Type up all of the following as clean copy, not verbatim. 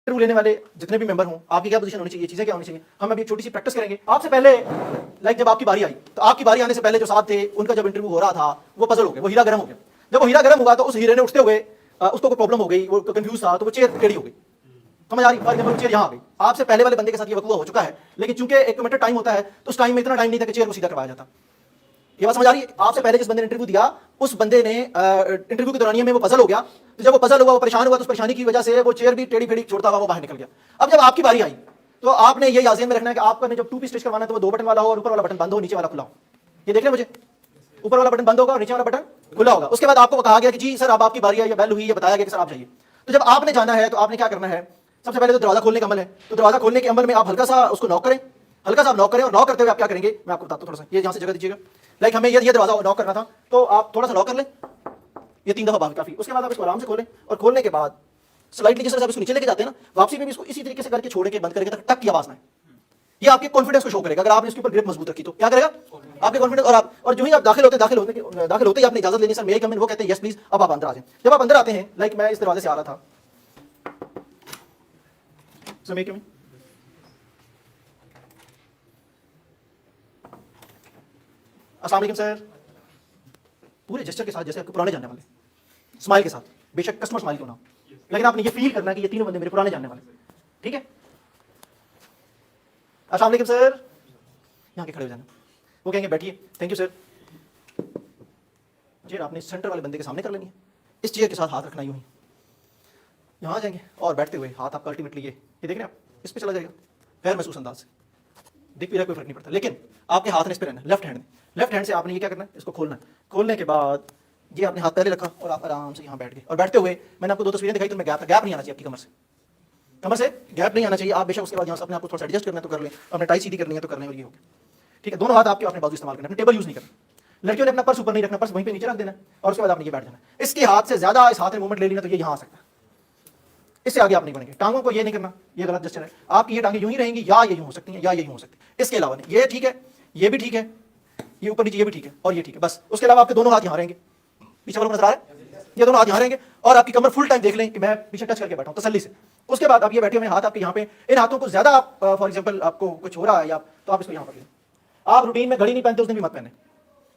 Interview लेने वाले जितने भी मेंबर हों, आपकी क्या पोजीशन होनी चाहिए, चीजें क्या होनी चाहिए, हम अभी एक छोटी सी प्रैक्टिस करेंगे। आपसे पहले लाइक जब आपकी बारी आई तो आपकी बारी आने से पहले जो साथ थे उनका जब इंटरव्यू हो रहा था वो पजल हो गया, वो हीरा गर्म हो गया। जब वो हीरा गर्म हुआ तो उस हीरे ने उठते हुए उसको कोई प्रॉब्लम हो गई, वो कंफ्यूज था, तो वो चेयर टेढ़ी हो गई। समझ आ रही फॉर एग्जाम्पल चेयर यहाँ आ गई। आपसे पहले वाले बंदे के साथ ये वकूआ हो चुका है, लेकिन चूंकि एक लिमिटेड टाइम होता है तो उस टाइम में इतना टाइम नहीं था कि चेयर को सीधा करवाया जाता। ये बात समझ आ रही है? आपसे पहले जिस बंदे ने इंटरव्यू दिया उस बंदे ने इंटरव्यू के दौरान में वो पजल हो गया, तो जब वो पजल हुआ, वो परेशान हुआ, तो उस परेशानी की वजह से वो चेयर भी टेढ़ी फेढ़ी छोड़ता हुआ वो बाहर निकल गया। अब जब आपकी बारी आई तो आपने ये याद में रखना है कि आपका जब 2 पीस स्टिच करवाना है तो वो 2 बटन वाला हो और ऊपर वाला बटन बंद हो, नीचे वाला खुला हो। ये देख रहे मुझे, ऊपर वाला बटन बंद होगा और नीचे वाला बटन खुला होगा। उसके बाद आपको कहा गया कि जी सर अब आपकी बारी आई, या बेल हुई, ये बताया गया कि सर आप जाइए। तो जब आपने जाना है तो आपने क्या करना है, सबसे पहले तो दरवाजा खोलने का अमल है। तो दरवाजा खोलने के अमल में आप हल्का सा उसको नॉक करें, हल्का सा नॉक करें, और नॉक करते हुए आप क्या करेंगे मैं आपको बताता हूं। थोड़ा सा ये यहां से जगह दीजिएगा, लाइक हमें ये दरवाजा नॉक करना था तो आप थोड़ा सा नॉक कर लें, ये 3 दफा काफी। उसके बाद आप इसको आराम से खोलें, और खोलने के बाद स्लाइडली जैसे आप इसको नीचे लेके जाते हैं ना, वापसी में भी इसको इसी तरीके से करके छोड़ेंगे, बंद करेंगे तक टक की आवाज ना। ये आपके कॉन्फिडेंस को शो करेगा। अगर आपने इसके ऊपर ग्रिप मजबूत रखी तो क्या करेगा, आपके कॉन्फिडेंस। और जो ही आप दाखिल होते ही आपने इजाजत लेनी, सर मे आई कम इन, वो कहते हैं यस प्लीज, अब आप अंदर आ जाएं। जब आप अंदर आते हैं, लाइक मैं इस दरवाजे से आ रहा था, सर मे आई कम इन, अस्सलाम वालेकुम सर, पूरे जेस्चर के साथ जैसे आपके पुराने जानने वाले, स्माइल के साथ, बेशक कस्टमर स्माइल क्यों ना हो, लेकिन आपने ये फील करना है कि ये तीनों बंदे मेरे पुराने जानने वाले। ठीक है, अस्सलाम वालेकुम सर, यहाँ के खड़े हो जाना। वो कहेंगे बैठिए, थैंक यू सर। चेयर आपने सेंटर वाले बंदे के सामने कर लेनी है, इस चेयर के साथ हाथ रखना यूं ही, यहाँ आ जाएंगे और बैठते हुए हाथ आपका अल्टीमेटली ये देख रहे हैं आप, इस पे चला जाएगा गैर महसूस अंदाज से, दिख भी रहा कोई फर्क नहीं पड़ता, लेकिन आपके हाथ ने इस पे रहना, लेफ्ट हैंड से आपने ये क्या करना है, इसको खोलना है। खोलने के बाद ये आपने हाथ पहले रखा और आप आराम से यहाँ बैठ गए, और बैठते हुए मैंने आपको 2 तस्वीरें दिखाई, तो मैं गैप नहीं आना चाहिए आपकी कमर से गैप नहीं आना चाहिए। आप बेशक उसके बाद यहाँ से अपने आपको थोड़ा सा एडजस्ट करना है तो कर लें, अपने टाई सीधी करनी है तो कर लें, और ये हो गया। ठीक है, दोनों हाथ आपके अपने बाजू इस्तेमाल करना है, टेबल यूज नहीं करना। लड़कियों ने अपना पर्स ऊपर नहीं रखना, पर्स वहीं पे नीचे रख देना, और उसके बाद आपने ये बैठ जाना। इसके हाथ से ज्यादा इस हाथ में मूवमेंट ले लेना तो ये यहाँ आ सकता है, इससे आगे आप नहीं बढ़ेंगे। टांगों को ये नहीं करना, ये गलत जेस्चर है। आपकी ये टांगें यूं ही रहेंगी, या ये यूं हो सकती हैं, या ये यूं हो सकती है, इसके अलावा नहीं। ये ठीक है, ये भी ठीक है, ये ऊपर नीचे ये भी ठीक है, और ये ठीक है, बस। उसके अलावा आपके दोनों हाथ यहाँ रहेंगे, पीछे वालों को नजर आ रहा है, ये दोनों हाथ यहाँ रहेंगे, और आपकी कमर फुल टाइम देख लें कि मैं पीछे टच करके बैठा हूं तसल्ली से। उसके बाद आप ये बैठे हुए हाथ आपके यहाँ पे, इन हाथों को ज्यादा आप फॉर एग्जांपल आपको कुछ हो रहा है या तो आप इसको यहाँ पकड़ें। आप रूटीन में घड़ी नहीं पहनते उस दिन भी मत पहने,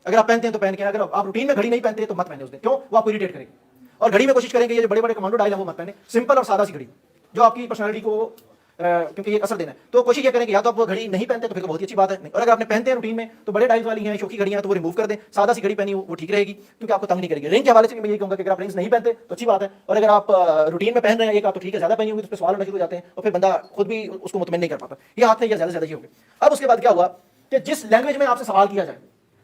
अगर आप पहनते हैं तो पहन के, अगर आप रूटीन में घड़ी नहीं पहनते तो मत पहने उस दिन, क्यों, वो आपको इरिटेट करेगी। और घड़ी में कोशिश करेंगे ये जो बड़े बड़े कमांडो डायल है वो मत पहने, सिंपल और सादा सी घड़ी जो आपकी पर्सनालिटी को क्योंकि ये असर देना है, तो कोशिश ये करेंगे या तो आप वो घड़ी नहीं पहनते तो फिर तो बहुत ही अच्छी बात है, और अगर आपने पहनते हैं रूटीन में तो बड़े डाइल्स वाली हैं, शौकी घड़ियां, तो वो रिमूव कर दें, सादा सी घड़ी पहनी वो ठीक रहेगी, क्योंकि आपको तंग नहीं करेगी। रिंग के हवाले से मैं ये कहूंगा कि अगर आप रिंग्स नहीं पहनते तो अच्छी बात है, और अगर आप रूटीन में पहन रहे हैं एक आप तो ठीक है, ज्यादा पहनी होगी तो सवाल होना शुरू हो जाते हैं, और फिर बंदा खुद भी उसको मुतमईन नहीं कर पाता। ये हाथ में ज्यादा ये हो गया। अब उसके बाद क्या हुआ कि जिस लैंग्वेज में आपसे सवाल किया जाए,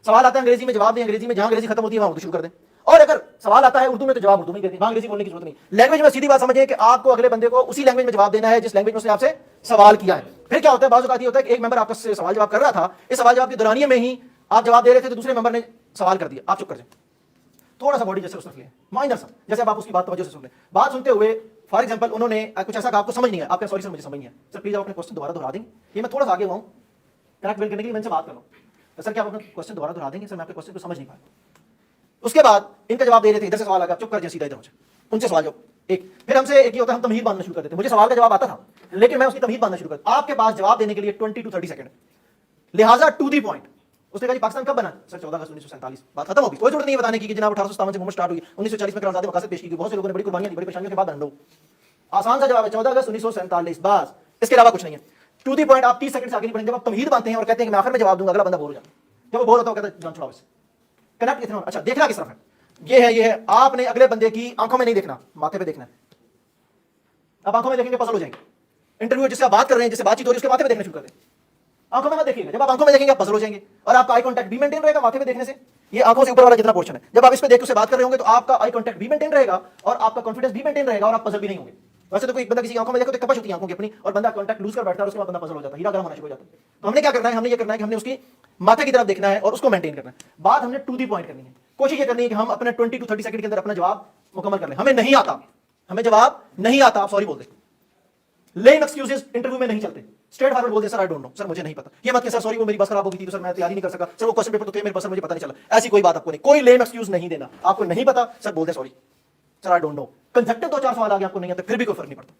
सवाल आता है अंग्रेजी में जवाब दें अंग्रेजी में, जहां अंग्रेजी खत्म होती है वहां उर्दू शुरू कर दें, और अगर सवाल आता है उर्दू में तो जवाब उर्दू में दें, वहां अंग्रेजी बोलने की जरूरत नहीं। लैंग्वेज में सीधी बात समझिए कि आपको अगले बंदे को उसी लैंग्वेज में जवाब देना है जिस लैंग्वेज में उसने आपसे सवाल किया है। फिर क्या होता है, बाज़ औक़ात ये होता है कि एक मेंबर आपका सवाल जवाब कर रहा था, इस सवाल जवाब के दौरानिये में ही आप जवाब दे रहे थे तो दूसरे मेंबर ने सवाल कर दिया, आप चुप कर जाए, थोड़ा सा बॉडी जैसे उसने ले माइनर सा, जैसे आप उसकी बात तवज्जो से सुन लें। बात सुनते हुए फॉर एग्जांपल उन्होंने कुछ ऐसा कहा आपको समझ नहीं है, आपका सॉरी सर मुझे समझ नहीं है, सर प्लीज आप अपने क्वेश्चन दोबारा दोहरा देंगे, ये मैं थोड़ा सा आगे हुआ हूँ कनेक्ट बिल्ड करने के लिए, मैंने बात कर रहा हूँ, सर क्या आप अपना क्वेश्चन दोबारा दोहरा देंगे, सर मैं आपके क्वेश्चन को समझ नहीं पाया। उसके बाद इनका जवाब दे रहे थे, इधर से सवाल आ गया, चुप कर जाए, सीधा इधर हो जाए, उनसे सवाल जवाब एक। फिर हमसे एक ही होता है, हम तमहीद बांधना शुरू कर देते, मुझे सवाल का जवाब आता था लेकिन मैं उसकी तमहीद बांधना शुरू कर, आपके पास जवाब देने के लिए 20 to 30 सेकंड, लिहाजा टू दी पॉइंट। उसने कहा जी पाकिस्तान कब बना, सर 14 अगस्त 1947, बात खत्म होगी, कोई जरूरत नहीं है बताने की कि जनाब 1857 से मूवमेंट स्टार्ट हुई, 1940 में करारदाद मकासद पेश की गई, बहुत से लोगों ने बड़ी कुर्बानियां दी, बड़ी परेशानियों के बाद बन लो। आसान सा जवाब है 14 अगस्त 1947, बस, इसके अलावा कुछ नहीं है। To the point. आप 30 सेकंड से आगे नहीं बढ़ेंगे। जब आप तमहीद बांधते हैं और कहते हैं कि मैं आखिर में जवाब दूंगा, अगला बंदा बोर हो जाता है, जब वो बोर होता है कहता है जान छुड़ाओ इससे, कनेक्ट इतना। अच्छा देखना किस तरफ है, ये है, आपने अगले बंदे की आंखों में नहीं देखना, माथे पे देखना है। आप आंखों में देखेंगे पजल हो जाएंगे। इंटरव्यू जिससे आप बात कर रहे हैं, जिससे बातचीत हो रही है, उसके माथे पे देखना शुरू कर दें, आंखों में मत देखिएगा। जब आप आंखों में देखेंगे आप पजल हो जाएंगे, और आपका आई कांटेक्ट भी मेंटेन रहेगा माथे पे देखने से। ये आंखों से ऊपर वाला जितना पोर्शन है, जब आप इस पे देख के उससे बात कर रहे होंगे तो आपका आई कांटेक्ट भी मेंटेन रहेगा और आपका कॉन्फिडेंस भी मेंटेन रहेगा, और आप पजल भी नहीं होंगे। वैसे तो कोई बंदा किसी की आंखों में देखो तो कपश होती है आंखों की अपनी, और बंदा कांटेक्ट लूज कर बैठता है और उसके बाद बंदा पजल हो जाता है, हीरा गर्म होना शुरू हो जाता है। तो हमने क्या करना है, हमने ये करना है कि हमने उसकी माथे की तरफ देखना है और उसको मेंटेन करना है। बात हमने टू दी पॉइंट करनी है। कोशिश ये करनी है कि हम अपने 20 to 30 सेकंड के अंदर अपना जवाब मुकम्मल कर लें। हमें नहीं आता, हमें जवाब नहीं आता, आप सॉरी बोल दें। लेम एक्सक्यूजेस इंटरव्यू में नहीं चलते, स्ट्रेट फॉरवर्ड बोल दे sir I don't know, sir मुझे नहीं पता। ये मत कि सर सॉरी वो मेरी बस खराब हो गई थी तो सर मैं तैयारी नहीं कर सका, सर वो क्वेश्चन पेपर तो थे मेरे पास मुझे पता नहीं चला। ऐसी कोई बात आपको नहीं, कोई लेम एक्सक्यूज नहीं देना। आपको नहीं पता सर बोल दे sorry, sir I don't know. कंसेप्टिव 2-4 सवाल आ गए आपको नहीं आते, फिर भी कोई फर्क नहीं पड़ता।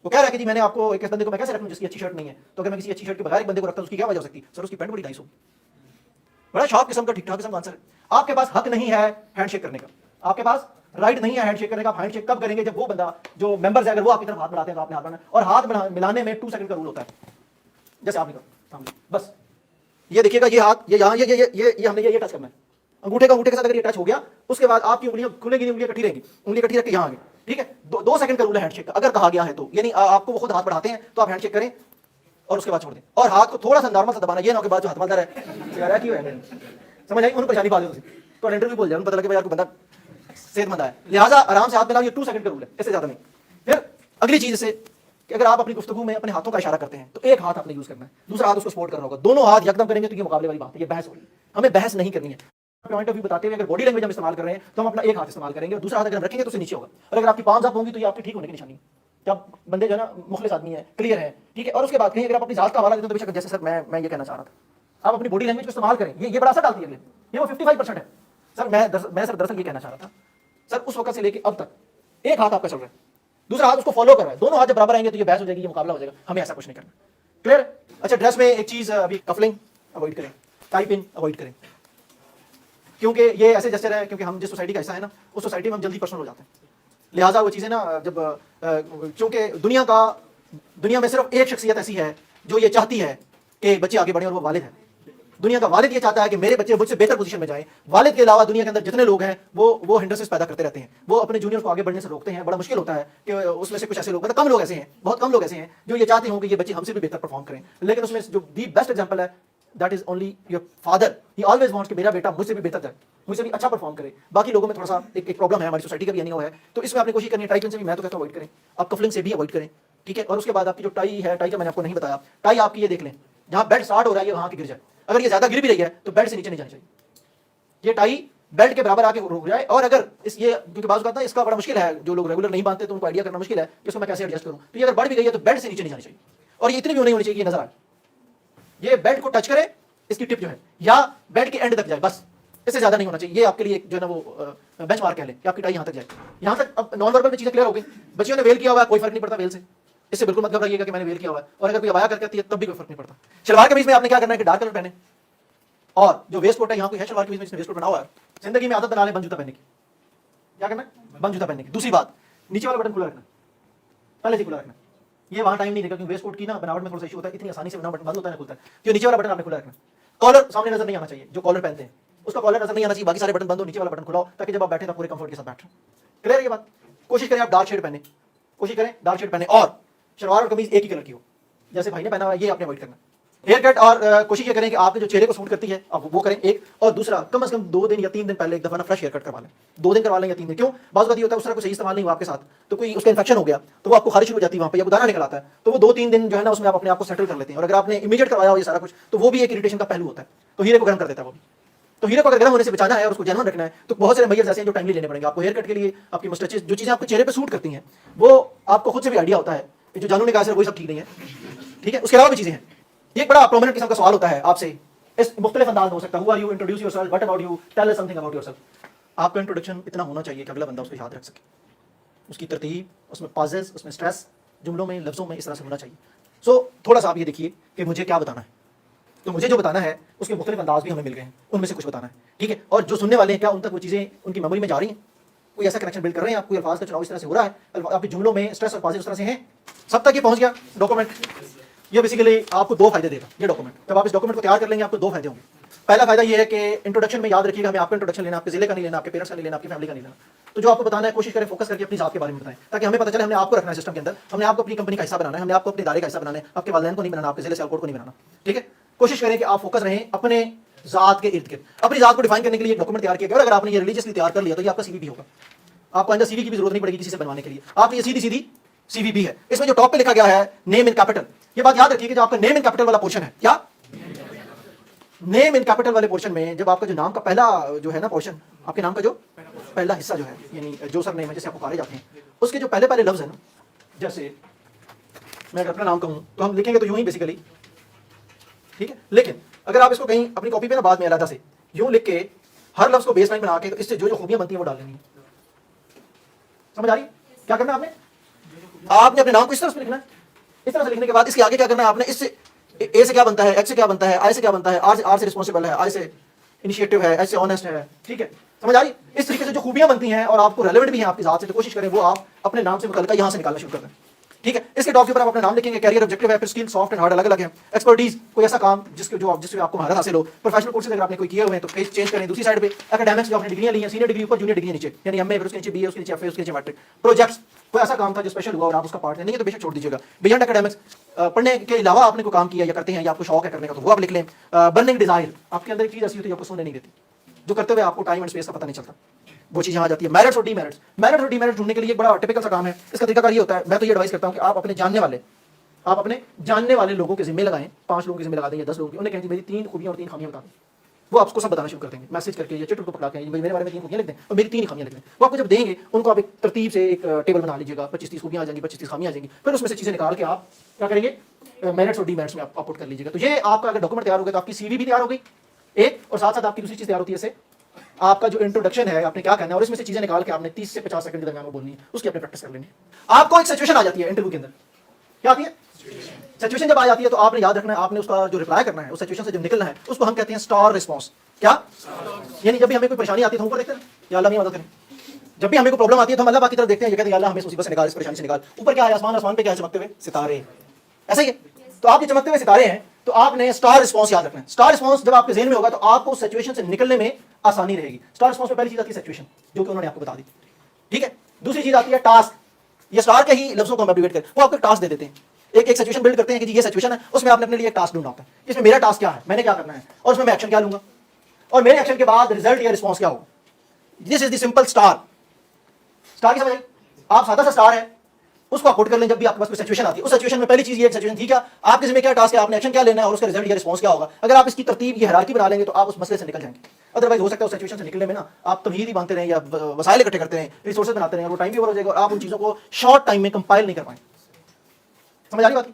वो कह रहा है कि जी मैंने आपको एक बंदे को मैं कैसे रखूं जिसकी अच्छी शर्ट नहीं है, तो अगर मैं किसी अच्छी शर्ट के बगैर एक बंदे को रखता हूं उसकी क्या वजह हो सकती है? सर उसकी पैंट बड़ी नाइस होगी। बड़ा शॉर्ट किस्म का, ठीक ठाक किस्म का आंसर है। आपके पास हक नहीं है हैंडशेक करने का, आपके पास राइट नहीं है हैंडशेक करने का। आप हैंडशेक कब करेंगे? जब वो बंदा जो मेंबर्स है अगर वो आपकी तरफ हाथ बढ़ाते हैं तो आपने हाथ बढ़ाना, और हाथ मिलाने में 2 सेकंड का रूल होता है। जैसे आपने कहा बस ये देखिएगा, ये हाथ ये यहाँ ये हमने ये टच करना है, अंगूठे के साथ अगर ये टच हो गया उसके बाद आपकी उंगलियां खुलेगी नहीं, उंगलियां कटी रहेंगी, उंगली कटी रख के यहाँ आगे, ठीक है। 2 सेकंड का रूल है हैंडशेक का, अगर कहा गया है तो, यानी आपको वो खुद हाथ बढ़ाते हैं तो आप हैंडशेक करें और उसके बाद छोड़ दें, और हाथ को थोड़ा सा नॉर्मल सा दबाना, ये ना के बाद जो हाथ मारता है समझ आई, उन्हें परेशानी बात है तो इंटरव्यू बोल जाए, उन्हें पता लगे यार कोई बंदा सेहतमंद है, लिहाजा आराम से हाथ मिलाओ, ये 2 सेकंड का रूल है, इससे ज्यादा नहीं। फिर अगली चीज से कि अगर आप अपनी गुफ्तगू में अपने हाथों का इशारा करते हैं तो एक हाथ आपने यूज करना है, दूसरा हाथ उसको सपोर्ट कर रहा होगा, दोनों हाथ यकदम करेंगे तो ये मुकाबले वाली बात है, ये बहस हो रही है। हमें बहस नहीं करनी है, पॉइंट ऑफ व्यू बताते हुए अगर बॉडी लैंग्वेज हम इस्तेमाल कर रहे हैं तो हम अपना एक हाथ इस्तेमाल करेंगे और दूसरा हाथ अगर हम रखेंगे तो उससे नीचे होगा, और अगर आपकी पाल्म्स अप होंगी तो ये आपके ठीक होने की निशानी है, जब बंदे जो है ना मुखलिस आदमी है, क्लियर है, ठीक है। और उसके बाद कहीं अगर आप अपनी जात का हवाला देते हैं तो बेशक, जैसे सर मैं ये कहना चाह रहा था, आप अपनी बॉडी लैंग्वेज को इस्तेमाल करें, ये बड़ा असर डालती है, ये वो 55% है। सर मैं सर दरअसल ये कहना चाह रहा था सर, उस वक्त से लेके अब तक एक हाथ आपका चल रहा है, दूसरा हाथ उसको फॉलो कर रहा है, दोनों हाथ जब बराबर आएंगे तो ये बहस हो जाएगी, ये मुकाबला हो जाएगा, हमें ऐसा कुछ नहीं करना। क्लियर? अच्छा, ड्रेस में एक चीज अभी कफलिंग अवॉइड करें, टाइप इन अवॉइड करें, क्योंकि ये ऐसे जेस्चर है, क्योंकि हम जिस सोसाइटी का हिस्सा है ना उस सोसाइटी में हम जल्दी पर्सनल हो जाते हैं, लिहाजा वो चीजें ना जब क्योंकि दुनिया में सिर्फ एक शख्सियत ऐसी है जो ये चाहती है कि बच्चे आगे बढ़े और वो वालिद है। दुनिया का वालिद ये चाहता है कि मेरे बच्चे मुझसे बेहतर पोजीशन में जाएं। वालिद के अलावा दुनिया के अंदर जितने लोग हैं वो हिंड्रेंसेस पैदा करते रहते हैं, वो अपने जूनियर को आगे बढ़ने से रोकते हैं। बड़ा मुश्किल होता है कि उसमें से कुछ ऐसे लोग, मतलब कम लोग ऐसे हैं, बहुत कम लोग ऐसे हैं जो ये चाहते हों कि ये बच्चे हमसे भी बेहतर परफॉर्म करें, लेकिन उसमें जो दी बेस्ट एग्जांपल है that is only your father. He always wants कि मेरा बेटा मुझसे भी बेहतर जाए, मुझसे भी अच्छा परफॉर्म करे। बाकी लोगों में थोड़ा सा एक प्रॉब्लम है, हमारी सोसाइटी का भी नहीं हुआ है, तो इसमें आपने कोशिश करनी है टाई पिन से भी मैं तो कहता हूं अवॉइड करें, आप कफलिंग से भी अवॉइड करें, ठीक है। और उसके बाद आपकी जो टाई है, टाई का मैंने आपको नहीं बताया, टाई आपकी ये देख लें जहां बेल्ट स्टार्ट हो रहा है ये वहां की गिर जाए, अगर ये ज्यादा गिर भी रही है तो बेल्ट से नीचे नहीं जानी चाहिए, ये टाई बेल्ट के बराबर आके रुक जाए। और अगर ये क्योंकि बात करता है इसका बड़ा मुश्किल है, जो लोग रेगुलर नहीं बांधते तो उनको आइडिया करना मुश्किल है कि इसको मैं कैसे एडजस्ट करूं, तो ये अगर बढ़ भी गई है तो बेल्ट से नीचे नहीं जानी चाहिए, और ये इतनी भी नहीं होनी चाहिए कि नजर आए, ये बेल्ट को टच करे, इसकी टिप जो है या बेल्ट के एंड तक जाए, बस इससे ज्यादा नहीं होना चाहिए। ये आपके लिए जो है ना वो बेंचमार्क कह ले कि आपकी टाई यहां तक जाए, यहां तक। अब नॉन वर्बल में चीजें क्लियर हो गई, बच्चियों ने वेल किया हुआ है, कोई फर्क नहीं पड़ता वेल से, इससे बिल्कुल मत घबराइएगा कि मैंने वेल किया हुआ है, और अगर कोई अबाया करके आती है तब भी कोई फर्क नहीं पड़ता। शलवार कमीज में आपने क्या करना है कि डार्क कलर पहने, और जो वेस्ट कोट है, यहाँ कोई है शलवार कमीज में जिसने वेस्ट कोट बना हुआ है, जिंदगी में आदत बना ले बंद जूता पहनने की। क्या करना है? बंद जूता पहनने की। दूसरी बात, नीचे वाला बटन खुला रखना, पहले से खुला रखना, ये वहां टाइम नहीं देगा, क्योंकि वेस्ट कोट की ना बनावट में थोड़ा सा इशू होता है, इतनी आसानी से बटन बंद होता है ना खुलता है, तो नीचे वाला बटन आपने खुला रखना। कॉलर सामने नजर नहीं आना चाहिए, जो कॉलर पहनते हैं उसका कॉलर नजर नहीं आना चाहिए, बाकी सारे बटन बंद हो, नीचे वाला बटन खुला हो, ताकि जब आप बैठे तो पूरे कंफर्ट के साथ बैठे। क्लियर है ये बात? कोशिश करें आप डार्क शेड पहने, कोशिश करें डार्क शेड पहने, और शलवार और कमीज एक ही कलर की हो, जैसे भाई ने पहना हुआ है, ये आपने अवॉइड करना। हेयर कट और कोशिश ये करें कि आपके जो चेहरे को सूट करती है आप वो करें, एक। और दूसरा, कम से कम 2 दिन या 3 दिन पहले एक दफा ना फ्रेश हेयर कट करवा लें, 2 दिन करवा लें या 3 दिन। क्यों? बात ये होता है उस तरह को सही इस्तेमाल नहीं हुआ आपके साथ, तो कोई उसका इन्फेक्शन हो गया तो वो आपको खारिश हो जाती है, वहां पे या दाना निकल आता है, तो वो 2-3 दिन जो है ना उसमें आप अपने आप को सेटल कर लेते हैं। और अगर आपने इमीडिएट करवाया हो ये सारा कुछ, तो वो भी एक इरिटेशन का पहलू होता है, तो हीरे को गर्म कर देता है वो भी। तो हीरे को अगर गर्म होने से बचाना है और उसको जेन्युइन रखना है तो बहुत सारे मेजर्स ऐसे हैं जो टाइमली लेने पड़ेंगे आपको। हेयर कट के लिए आपकी मस्टचेस, जो चीजें आपके चेहरे पे सूट करती हैं, वो आपको खुद से भी आइडिया होता है, जो जानू ने कहा सर वही सब ठीक नहीं है, ठीक है। उसके अलावा भी चीजें हैं। ये एक बड़ा प्रोमिनेंट किस्म का सवाल होता है आपसे, इस मुख्तलिफ अंदाज में हो सकता है, who are you, introduce yourself, what about you, tell us something about yourself. आपका इंट्रोडक्शन इतना होना चाहिए कि अगला बंदा उसको याद रख सके, उसकी तरतीब, उसमें पॉजेस, उसमें स्ट्रेस, जुमलों में, लफ्जों में इस तरह से होना चाहिए। सो थोड़ा सा आप ये देखिए कि मुझे क्या बताना है, तो मुझे जो बताना है उसके मुख्तलिफ अंदाज भी हमें मिल गए हैं, उनमें से कुछ बताना है, ठीक है। और जो सुनने वाले हैं क्या उन तक वो चीज़ें उनकी मेमोरी में जा रही हैं, कोई ऐसा कनेक्शन बिल्ड कर रहे हैं आप, कोई अल्फाज का चुनाव इस तरह से हो रहा है, आपके जुमलों में स्ट्रेस और पॉजेस उस तरह से हैं, सब तक ये पहुंच गया डॉक्यूमेंट। ये बेसिकली आपको 2 फायदे देगा ये डॉक्यूमेंट, जब आप इस डॉक्यूमेंट को तैयार कर लेंगे आपको 2 फायदे होंगे। पहला फायदा ये है कि इंट्रोडक्शन में याद रखिएगा, हमें आपका इंट्रोडक्शन लेना, आपके जिले का नहीं लेना, आपके पेरेंट्स का नहीं लेना, आपकी फैमिली का नहीं लेना। तो जो आपको बताना है कोशिश करें फोकस करके अपनी जात के बारे में बताएं, ताकि हमें पता चले हमने आपको रखना है सिस्टम के अंदर, हमने आपको अपनी कंपनी का हिस्सा बनाना है, हमने आपको अपने दायरे का हिस्सा बनाना है, आपके वालिदैन को नहीं बनाना, आपके जिले सियालकोट को नहीं बनाना, ठीक है। कोशिश करें कि आप फोकस रहें अपने जात के इर्द गिर्द। अपनी जात को डिफाइन करने के लिए डॉक्यूमेंट तैयार किया गया, और अगर आपने ये रिलीजियसली तैयार कर लिया तो ये आपका सीवी भी होगा, आपको अंदर सीवी की भी जरूरत नहीं पड़ेगी किसी से बनवाने के लिए, आपकी ये सीधी सीधी सीवी भी है। इसमें जो टॉप पे लिखा गया है नेम इन कैपिटल, ये बात याद रखिए कि जो आपका नेम इन कैपिटल वाला पोर्शन है, क्या नेम इन कैपिटल वाले पोर्शन में जब आपका जो नाम का पहला जो है ना पोर्शन, आपके नाम का जो पहला हिस्सा जो है, यानी जो सर नेम है जैसे आप पुकारे जाते हैं, उसके जो पहले पहले लफ्ज है ना, जैसे मैं अगर अपना नाम कहूं तो हम लिखेंगे तो यूं ही बेसिकली, ठीक है। लेकिन अगर आप इसको कहीं अपनी कॉपी पे ना बाद में अलग से यूं लिख के हर लफ्ज को बेसलाइन बना के, तो इससे जो जो खूबियां बनती हैं वो डाल लेनी है। समझ आ रही? क्या करना है आपने? आपने अपने नाम को इस तरह से लिखना है, इस तरह से लिखने के बाद इसके आगे क्या करना है आपने, इससे ए से क्या बनता है, एक्स से क्या बनता है, आई से क्या बनता है, आर से रिस्पॉन्सिबल है, आई से इनिशिएटिव है, एच से ऑनेस्ट है, ठीक है, समझ आ रही? इस तरीके से जो खूबियां बनती हैं और आपको रेलेवेंट भी हैं आपकी जात से, तो कोशिश करें वो आप अपने नाम से मुतल्लिका यहां से निकालना शुरू कर दें, ठीक है। इसके टॉप के ऊपर आप अपना नाम लिखेंगे, कैरियर ऑब्जेक्टिव है, फिर स्किल सॉफ्ट एंड हार्ड अलग अलग है, एक्सपर्टीज कोई ऐसा काम जिसमें आपको महारत हासिल हो, प्रोफेशनल कोर्सेज अगर आपने कोई किए हुए हैं तो पेज चेंज करें। दूसरी साइड पे एकेडमिक्स जो आपने डिग्रियां ली हैं, सीनियर डिग्री ऊपर जूनियर डिग्री नीचे, यानी एमए, फिर उसके नीचे बीए, उसके नीचे एफए, उसके नीचे मैट्रिक। प्रोजेक्ट्स कोई ऐसा काम था जो स्पेशल हुआ और आप उसका पार्ट नहीं है तो बेशक छोड़ दीजिएगा। बियॉन्ड एकेडमिक्स पढ़ने के अलावा आपने कोई काम किया या करते हैं या आपको शौक है करने का तो वो आप लिख लें। बर्निंग डिजायर, आपके अंदर एक चीज ऐसी होती है आपको सोने नहीं देती, जो करते हुए आपको टाइम एंड स्पेस का पता नहीं चलता, वो चीज यहाँ आ जाती है। मेरिट्स और डीमेरिट्स, मेरिट्स और डीमेरिट्स ढूंढने के लिए एक बड़ा टिपिकल सा काम है। इसका तरीका ये होता है, मैं तो ये एडवाइस करता हूँ कि आप अपने जानने वाले लोगों के जिम्मे लगाएं, 5 लोगों के जिम्मे लगा दें या 10 लोगों के, उन्हें कहें मेरी 3 खूबियां और 3 खामियां बता दें, वो आपको सब बताना शुरू कर देंगे, मैसेज करके या चिट को पकड़ा के मेरे बारे में 3 खूबियां लिख दें और मेरी 3 खामियां लिख दें। वो आपको जब देंगे उनको आप एक तरतीब से एक टेबल बना लीजिएगा, 25-30 खूबियां आ जाएंगी, 25-30 खामियां आ जाएंगी, फिर उसमें से चीजें निकाल के आप क्या करेंगे, मेरिट्स और डीमेरिट्स में आप पुट कर लीजिएगा। तो ये आपका अगर डॉक्यूमेंट तैयार हो गया तो आपकी सीवी भी तैयार हो गई एक, और साथ साथ आपकी दूसरी चीज तैयार होती है इससे आपका जो इंट्रोडक्शन है, आपने क्या करना है और इसमें से चीजें निकाल के आपने 30 से 50 सेकंड के दरमियान में बोलनी है, उसकी आपने प्रैक्टिस कर लेनी है। आपको एक सिचुएशन आ जाती है इंटरव्यू के अंदर, क्या आती है सिचुएशन, जब आ जाती है तो आपने याद रखना है, आपने उसका जो रिप्लाई करना है, उस सिचुएशन से जब निकलना है, उसको हम कहते हैं स्टार रिस्पांस। क्या? यानी जब भी हमें कोई परेशानी आती है तो ऊपर देखते हैं या अल्लाह मेरी मदद करें, जब भी हमें कोई प्रॉब्लम आती है तो हम अल्लाह पाक की तरफ देखते हैं, ये कहते हैं अल्लाह हमें इस मुसीबत से निकाल, इस परेशानी से निकाल। ऊपर क्या है, आसमान, आसमान पे क्या है, चमकते हुए सितारे, ऐसा ही है। तो आप ये चमकते हुए सितारे हैं तो आपने स्टार रिस्पांस याद रखना है। स्टार रिस्पांस जब आपके ज़हन में होगा तो आपको उस सिचुएशन से निकलने में आसानी रहेगी। स्टार रिस्पांस में पहली चीज आती है सिचुएशन, जो कि उन्होंने आपको बता दी, ठीक है। दूसरी चीज आती है टास्क, ये स्टार के ही लफ्जों को हम एब्रिविएट करें, वो आपको टास्क दे देते हैं, एक सिचुएशन बिल्ड करते हैं कि जी ये सिचुएशन है, उसमें आपने अपने लिए एक टास्क ढूंढना होता है, इसमें मेरा टास्क क्या है, मैंने क्या करना है और उसमें मैं एक्शन क्या लूंगा और मेरे एक्शन के बाद रिजल्ट या रिस्पांस क्या होगा। This is the simple star. Star की समझ आई? आप सादा सा स्टार है, उसको आप पुट कर लें जब भी आपके पास कोई सिचुएशन आती है। उस सिचुएशन में पहली चीज ये सिचुएशन थी क्या, आपके जिम्मे क्या टास्क है, आपने एक्शन क्या लेना है और उसका रिजल्ट या रिस्पांस क्या होगा। अगर आप इसकी तरतीब ये हायरार्की बना लेंगे तो आप उस मसले से निकल जाएंगे। अदरवाइज हो सकता है उस सिचुएशन से निकलने में ना आप तमहीद ही बांधते रहें या वसाइल इकट्ठे करते रहें, रिसोर्सेज बनाते रहें, वो टाइम भी ओवर हो जाएगा और आप उन चीजों को शॉर्ट टाइम में कंपाइल नहीं कर पाएंगे। समझ आ रही बात?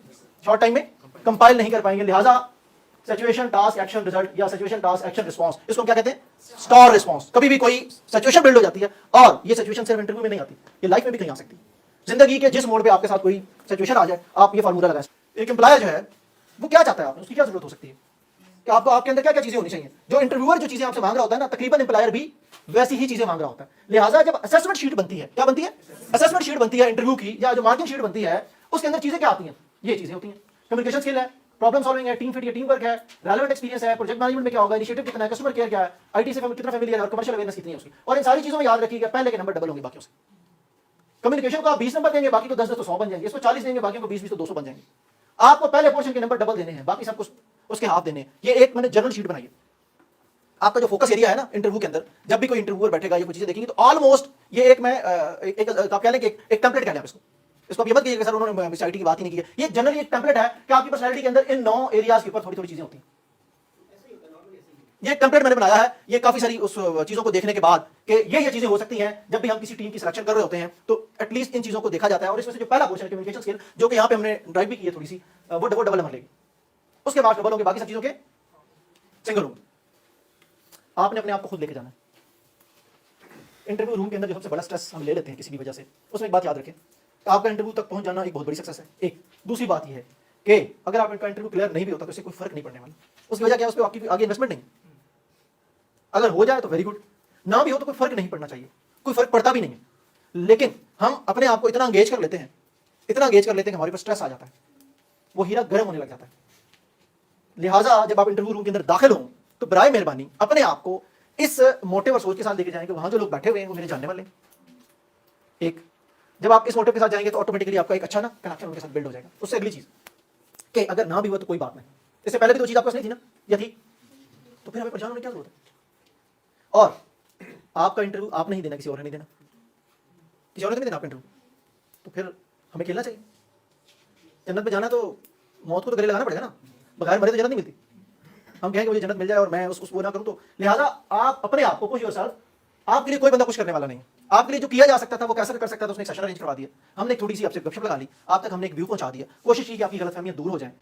शॉर्ट टाइम में कंपाइल नहीं कर पाएंगे, लिहाजा सिचुएशन टास्क एक्शन रिजल्ट या सिचुएशन टास्क एक्शन रिस्पांस, इसको क्या कहते हैं, स्टार रिस्पांस। कभी भी कोई सिचुएशन बिल्ड हो जाती है और ये सिचुएशन सिर्फ इंटरव्यू में नहीं आती, ये लाइफ में भी कहीं आ सकती है। जिंदगी के जिस मोड़ पे आपके साथ कोई सिचुएशन आ जाए, आप ये फार्मूला लगाएं। एक एम्प्लॉयर जो है वो क्या चाहता है, आपने उसकी क्या जरूरत हो सकती है कि आपको आपके अंदर क्या क्या चीजें होनी चाहिए। जो इंटरव्यूअर जो चीजें आपसे मांग रहा होता है ना, तकरीबन एम्प्लॉयर भी वैसी ही चीजें मांग रहा होता है। लिहाजा जब असेसमेंट शीट बनती है, क्या बनती है, असेसमेंट शीट बनती है इंटरव्यू की, या जो मार्किंग शीट बनती है उसके अंदर चीजें क्या आती हैं, ये चीजें होती हैं। कम्युनिकेशन स्किल है, प्रॉब्लम सॉल्विंग है, टीम फिट या टीम वर्क है, रेलेवेंट एक्सपीरियंस है, प्रोजेक्ट मैनेजमेंट में क्या होगा, इनिशिएटिव कितना है, कस्टमर केयर क्या है, आईटी से कितना फैमिलियर है और कमर्शियल अवेयरनेस कितनी है उसकी। और इन सारी चीजों में याद रखिएगा पहले के नंबर डबल होंगे बाकियों से। कम्युनिकेशन को आप 20 नंबर देंगे, बाकी को 10 तो 100 बन जाएंगे, इसको 40 देंगे, बाकी को 20 तो 200 बन जाएंगे। आपको पहले पोर्शन के नंबर डबल देने हैं, बाकी सब कुछ उसके हाफ देने हैं। ये एक मैंने जनरल शीट बनाई है। आपका जो फोकस एरिया है ना इंटरव्यू के अंदर, जब भी कोई इंटरव्यूअर बैठेगा ये कुछ चीजें देखेंगे तो ऑलमोस्ट ये एक मैं आप कह लें कि एक टेम्पलेट कह लें इसको आप ये मत कीजिएगा सर उन्होंने आईटी की बात ही नहीं की है। ये जनरली एक टेम्पलेट है कि आपकी पर्सनैलिटी के अंदर इन 9 एरियाज के ऊपर थोड़ी थोड़ी चीजें होती हैं। ये टेम्पलेट मैंने बनाया है, ये काफी सारी उस चीजों को देखने के बाद कि ये चीजें हो सकती हैं जब भी हम किसी टीम की सिलेक्शन कर रहे होते हैं तो एटलीस्ट इन चीजों को देखा जाता है। और इसमें से जो पहला पोर्शन कम्युनिकेशन स्किल, जो कि यहाँ पे हमने ड्राइव भी की है थोड़ी सी, वो डबल नंबर लेगी, उसके बाद डबल होंगे बाकी सब चीजों के सिंगल होंगे। आपने अपने आप को खुद लेके जाना है। इंटरव्यू रूम के अंदर जो सबसे बड़ा स्ट्रेस हम ले लेते हैं किसी भी वजह से, उसमें एक बात याद रखें, आपका इंटरव्यू तक पहुंच जाना एक बहुत बड़ी सक्सेस है। एक दूसरी बात यह है कि अगर आपका इंटरव्यू क्लियर नहीं भी होता तो इससे कोई फर्क नहीं पड़ने वाला। उसकी वजह क्या है, उस पर आपकी आगे इन्वेस्टमेंट नहीं। अगर हो जाए तो वेरी गुड, ना भी हो तो कोई फर्क नहीं पड़ना चाहिए, कोई फर्क पड़ता भी नहीं है। लेकिन हम अपने आप को इतना एंगेज कर लेते हैं, इतना एंगेज कर लेते हैं कि हमारे पास स्ट्रेस आ जाता है, वो हीरा गर्म होने लग जाता है। लिहाजा जब आप इंटरव्यू रूम के अंदर दाखिल हो तो बराए मेहरबानी अपने आप को इस मोटिव और सोच के साथ लेके जाएंगे, वहां जो लोग बैठे हुए हैं वो मेरे जानने वाले हैं। एक जब आप इस मोटिव के साथ जाएंगे तो ऑटोमेटिकली आपका एक अच्छा ना कनेक्शन उनके साथ बिल्ड हो जाएगा। उससे अगली चीज कि अगर ना भी हुआ तो कोई बात नहीं, इससे पहले भी तो चीज आपके पास नहीं थी ना, या थी, तो फिर हमें परेशान होने की क्या जरूरत है। और आपका इंटरव्यू आप नहीं देना, किसी और ने नहीं देना, किसी और ने नहीं देना आपका इंटरव्यू, तो फिर हमें खेलना चाहिए। जन्नत में जाना तो मौत को तो गले लगाना पड़ेगा ना, बगैर मरे तो जन्नत नहीं मिलती। हम कहेंगे मुझे जन्नत मिल जाए और मैं उस वो ना करूं, तो लिहाजा आप अपने आप को पुश योरसेल्फ, आपके लिए कोई बंदा कुछ करने वाला नहीं है। आपके लिए जो किया जा सकता था वो कैसे कर सकता था, उसने एक सेशन अरेंज करवा दिया, हमने थोड़ी सी आपसे गपशप लगा ली, आप तक हमने एक व्यू पहुंचा दिया, कोशिश की कि आपकी गलतफहमियां दूर हो जाएं।